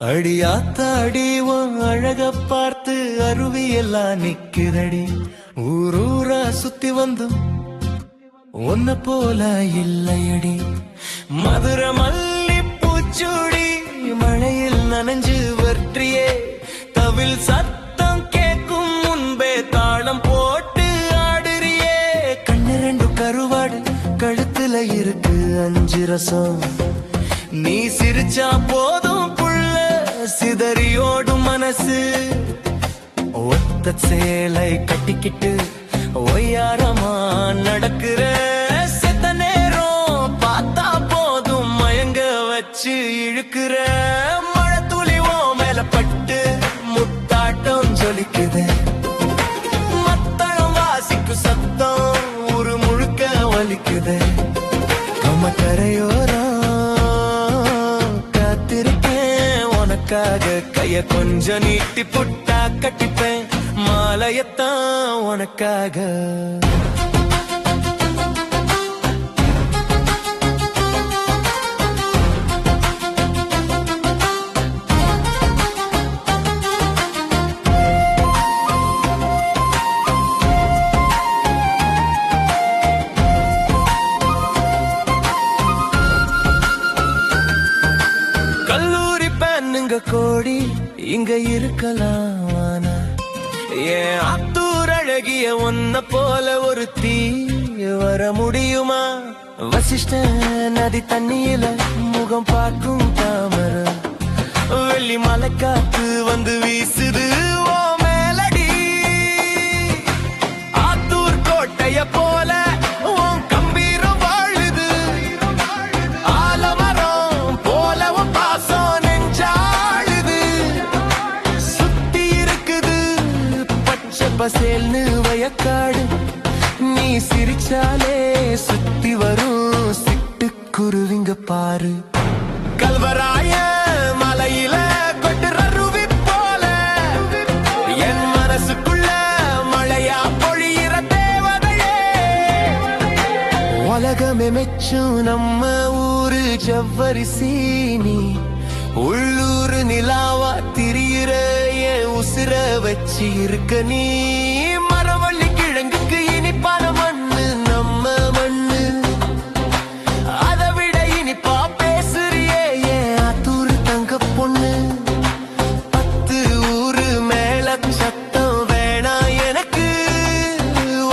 அடியாத்தாடி உன் அழக பார்த்து அருவியெல்லாம் நிக்கிறடி. ஊரூரா சுத்தி வந்தும் ஒன்ன போல இல்லையடி. மதுர மல்லி பூச்சூடி மழையில் நனைஞ்சு வற்றியே. தவில் சத்தம் கேட்கும் முன்பே தாளம் போட்டு ஆடுறியே. கண்ணு ரெண்டு கருவாடு கழுத்துல இருக்கு 5 ரசம். நீ சிரிச்சா போதும் சிதறியோடும் மனசு. ஒத்த சேலை கட்டிக்கிட்டு ஒய்யாரமா நடக்கிற செத்த நேரம் பார்த்தா போதும் மயங்க வச்சு இழுக்கிற. மழை துளி ஓ மேல பட்டு முத்தாட்டம் ஜொலிக்குது. மத்தளம் வாசிக்கும் சத்தம் ஒரு முழுக்க வலிக்குது. கரையோரம் கைய கொஞ்சம் நீட்டி புட்டா கட்டிப்பேன் மாலையத்தான் உனக்காக. கோடி இங்க இருக்கலாம். ஏன் அத்தூர் அழகிய ஒன்ன போல ஒரு தீ வர முடியுமா? வசிஷ்ட நதி தண்ணியில முகம் பார்க்கும் தாமர. வெள்ளி மலை காத்து வந்து வீசுது ஓ மேலடி. ஆத்தூர் கோட்டைய போல கம்பீரம் வாழுது. ஆலமரம் போல பாசம் பசேல்னு வயக்காடு. நீ சிரிச்சாலே சுத்தி வரும் சிட்டு குருவிங்க பாரு. கல்வராய மலையில கொட்டுற ரூவி போல என் மனசுக்குள்ள மழையா பொழியிற தேவதையே. உலகமே மெச்சும் நம்ம ஊரு ஜவ்வரிசி. நீ உள்ளூர் நிலாவா திரியிற உசிர வச்சு இருக்க. நீ மரவள்ளி கிழங்குக்கு இனிப்பான மண்ணு நம்ம மண்ணு. அதை விட இனிப்பா பேசுறியே ஏன் ஆத்தூர் தங்க பொண்ணு. 10 ஊரு மேல சத்தம் வேணா எனக்கு.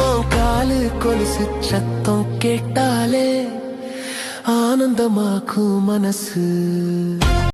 உன் காலு கொலுசு சத்தம் கேட்டாலே ஆனந்தமாக்கும் மனசு.